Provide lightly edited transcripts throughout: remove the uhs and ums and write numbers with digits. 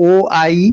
OI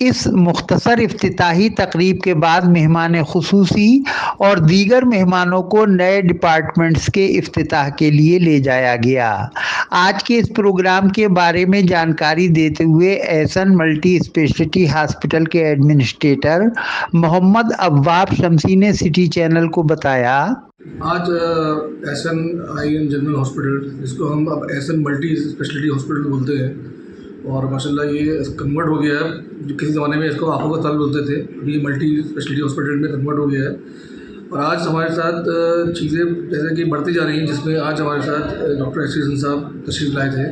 اس مختصر افتتاحی تقریب کے بعد مہمان خصوصی اور دیگر مہمانوں کو نئے ڈپارٹمنٹس کے افتتاح کے لیے لے جایا گیا۔ آج کے اس پروگرام کے بارے میں جانکاری دیتے ہوئے احسن ملٹی اسپیشلٹی ہاسپٹل کے ایڈمنسٹریٹر محمد عواب شمسی نے سٹی چینل کو بتایا، آج احسن آئی این جنرل ہاسپٹل، جس کو ہم اب احسن ملٹی اسپیشلٹی ہاسپٹل بولتے ہیں، اور ماشاءاللہ یہ کنورٹ ہو گیا ہے۔ جو کسی زمانے میں اس کو آنکھوں کا تل بولتے تھے، ابھی ملٹی اسپیشلٹی ہاسپٹل میں کنورٹ ہو گیا ہے۔ اور آج ہمارے ساتھ چیزیں جیسے کہ بڑھتی جا رہی ہیں، جس میں آج ہمارے ساتھ ڈاکٹر ایسن صاحب تشریف لائے تھے۔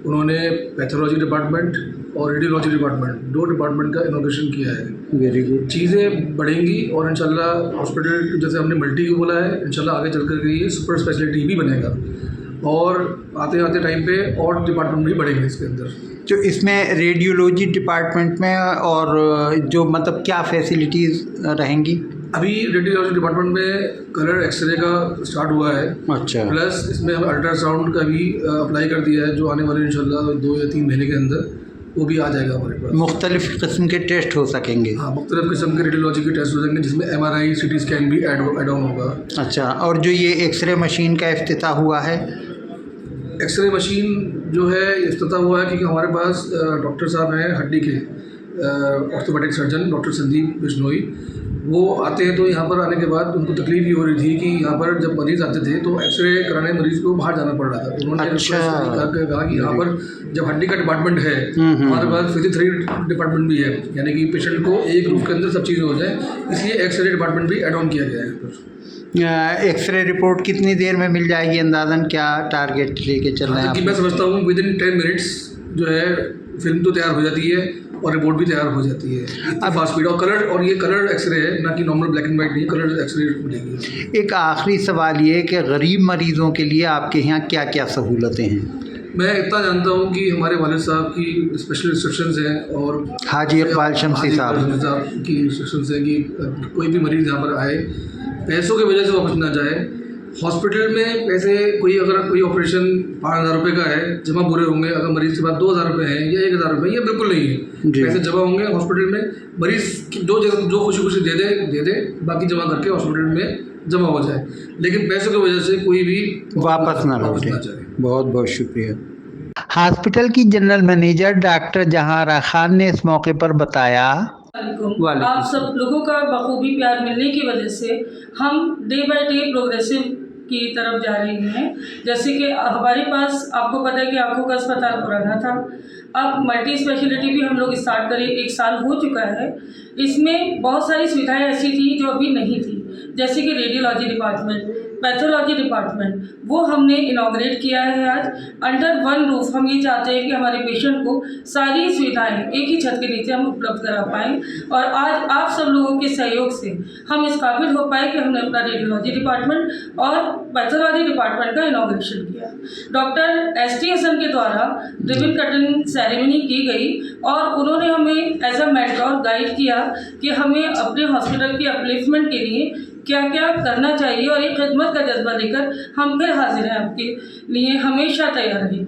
انہوں نے پیتھولوجی ڈپارٹمنٹ اور ریڈیولوجی ڈپارٹمنٹ، 2 ڈپارٹمنٹ کا انوگریشن کیا ہے۔ Very good. چیزیں بڑھیں گی اور انشاءاللہ ہاسپٹل جیسے ہم نے ملٹی کو بولا ہے، انشاءاللہ آگے چل کر کے یہ سپر اسپیشلٹی بھی بنے گا، اور آتے آتے ٹائم پہ اور ڈپارٹمنٹ بھی بڑھیں گے اس کے اندر۔ جو اس میں ریڈیولوجی ڈپارٹمنٹ میں اور جو مطلب کیا فیسلٹیز رہیں گی؟ ابھی ریڈیولوجی ڈپارٹمنٹ میں کلر ایکس رے کا اسٹارٹ ہوا ہے، اچھا، پلس اس میں ہم الٹرا ساؤنڈ کا بھی اپلائی کر دیا ہے، جو آنے والے انشاءاللہ 2 یا 3 مہینے کے اندر وہ بھی آ جائے گا ہمارے پاس۔ مختلف قسم کے ٹیسٹ ہو سکیں گے؟ ہاں، مختلف قسم کے ریڈیولوجی کے ٹیسٹ ہو جائیں گے، جس میں MRI CT اسکین بھی ایڈ آن ہوگا۔ اچھا، اور جو یہ ایکس رے مشین کا افتتاح ہوا ہے؟ ایکس رے مشین جو ہے افتتاح ہوا ہے، کیونکہ ہمارے پاس ڈاکٹر صاحب ہیں ہڈی کے آرتھوپیڈک سرجن ڈاکٹر سندیپ بشنوئی۔ وہ آتے ہیں تو یہاں پر آنے کے بعد ان کو تکلیف یہ ہو رہی تھی کہ یہاں پر جب مریض آتے تھے تو ایکس رے کرانے مریض کو باہر جانا پڑ رہا تھا۔ انہوں نے کہا کہ یہاں پر جب ہڈی کا ڈپارٹمنٹ ہے، ہمارے پاس فزیوتھراپی ڈپارٹمنٹ بھی ہے، یعنی کہ پیشنٹ کو ایک روف کے اندر سب چیزیں ہو جائیں، اس لیے ایکس رے ڈپارٹمنٹ بھی ایڈ آن کیا گیا ہے۔ ایکس رے رپورٹ کتنی دیر میں مل جائے گی اندازاً؟ کیا ٹارگیٹ لے کے چل رہے ہیں آپ؟ میں سمجھتا ہوں ودن 10 منٹس جو ہے فلم تو تیار ہو جاتی ہے اور رپورٹ بھی تیار ہو جاتی ہے، اب اسپیڈ اور کلر، اور یہ کلر ایکس رے ہے، نہ کہ نارمل بلیک اینڈ وائٹ نہیں، کلر ایکس رے ملے گی۔ ایک آخری سوال یہ کہ غریب مریضوں کے لیے آپ کے یہاں کیا کیا سہولتیں ہیں؟ میں اتنا جانتا ہوں کہ ہمارے والد صاحب کی اسپیشل انسٹرکشنز ہیں، اور حاجی اقبال شمسی صاحب کی انسٹرکشنز ہیں کہ کوئی بھی مریض یہاں پر آئے پیسوں کی وجہ سے واپس نہ جائے۔ ہاسپٹل میں پیسے اگر کوئی آپریشن 5,000 روپے کا ہے، جمع پورے ہوں گے، اگر مریض کے پاس 2,000 روپے ہیں یا 1,000 روپے، یہ بالکل نہیں ہے۔ پیسے جمع ہوں گے ہاسپٹل میں، مریض جو خوشی دے دے، باقی جمع کر کے ہاسپٹل میں جمع ہو جائے، لیکن پیسوں کی وجہ سے کوئی بھی واپس نہ لوٹے۔ بہت بہت شکریہ۔ ہاسپٹل کی جنرل مینیجر ڈاکٹر جہاں خان نے اس موقع پر بتایا، آپ سب لوگوں کا بخوبی پیار ملنے کی وجہ سے ہم ڈے بائی ڈے پروگریسو کی طرف جا رہے ہیں۔ جیسے کہ ہمارے پاس آپ کو پتہ ہے کہ آنکھوں کا اسپتال پرانا تھا، اب ملٹی اسپیشلٹی بھی ہم لوگ اسٹارٹ کرے 1 سال ہو چکا ہے۔ اس میں بہت ساری سویدھائیں ایسی تھیں جو ابھی نہیں تھیں، جیسے کہ ریڈیولوجی ڈپارٹمنٹ، پیتھولوجی ڈپارٹمنٹ، وہ ہم نے انوگریٹ کیا ہے آج۔ انڈر 1 روف ہم یہ چاہتے ہیں کہ ہمارے پیشنٹ کو ساری سویدھائیں ایک ہی چھت کے نیچے ہم اپلبدھ کرا پائیں، اور آج آپ سب لوگوں کے سہیوگ سے ہم اس قابل ہو پائے کہ ہم نے اپنا ریڈیولوجی ڈپارٹمنٹ اور پیتھولوجی ڈپارٹمنٹ کا انوگریشن کیا۔ ڈاکٹر ST حسن کے دوارا ریبن کٹنگ سیریمنی کی گئی، اور انہوں نے ہمیں ایز اے مینٹور گائیڈ کیا کہ ہمیں اپنے ہاسپٹل کی اپلیفمنٹ کے لیے کیا کیا کرنا چاہیے، اور ایک خدمت کا جذبہ لے کر ہم پھر حاضر ہیں آپ کے لیے، ہمیشہ تیار رہیں۔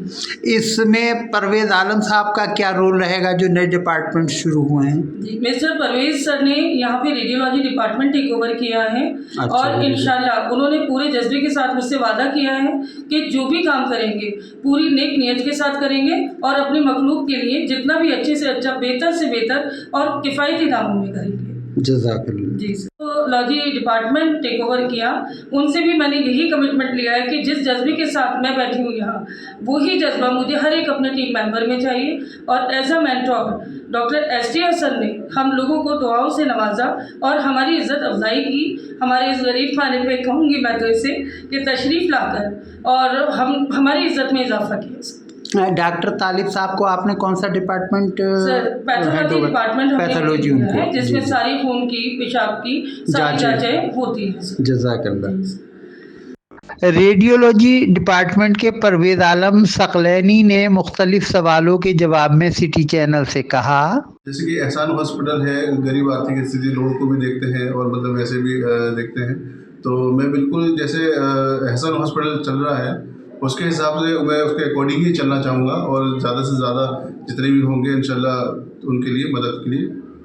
اس میں پرویز عالم صاحب کا کیا رول رہے گا جو نئے ڈپارٹمنٹ شروع ہوئے ہیں؟ جی، مسٹر پرویز سر نے یہاں پہ ریڈیولوجی ڈپارٹمنٹ ٹیک اوور کیا ہے، اور انشاءاللہ انہوں نے پورے جذبے کے ساتھ مجھ سے وعدہ کیا ہے کہ جو بھی کام کریں گے پوری نیک نیت کے ساتھ کریں گے، اور اپنی مخلوق کے لیے جتنا بھی اچھے سے اچھا، بہتر سے بہتر اور کفایتی داموں میں کریں گے۔ جزاک اللہ۔ جی سر، تو لاجی ڈپارٹمنٹ ٹیک اوور کیا، ان سے بھی میں نے یہی کمٹمنٹ لیا ہے کہ جس جذبے کے ساتھ میں بیٹھی ہوں یہاں، وہی جذبہ مجھے ہر ایک اپنے ٹیم ممبر میں چاہیے۔ اور as a mentor doctor ST حسن نے ہم لوگوں کو دعاؤں سے نوازا اور ہماری عزت افزائی کی، ہمارے اس غریب خانے پہ کہوں گی میں تو اسے کہ تشریف لا کر اور ہماری عزت میں اضافہ کیا۔ ڈاکٹر طالب صاحب کو آپ نے کون سا ڈپارٹمنٹ؟ سر پیتھولوجی ڈپارٹمنٹ پیتھولوجی ہے، جس میں ساری خون کی، پیشاب کی ساری جانچیں ہوتی ہیں۔ جزاک اللہ۔ ریڈیولوجی ڈپارٹمنٹ کے پرویز عالم ثقلینی نے مختلف سوالوں کے جواب میں سٹی چینل سے کہا، جیسے کہ احسان ہاسپٹل ہے، غریب آرتھک استھتی لوگوں کو بھی دیکھتے ہیں اور مطلب ویسے بھی دیکھتے ہیں، تو میں بالکل جیسے احسان ہاسپٹل چل رہا ہے اس کے حساب سے میں اس کے اکارڈنگ ہی چلنا چاہوں گا، اور زیادہ سے زیادہ جتنے بھی ہوں گے انشاءاللہ ان کے لیے مدد کے لیے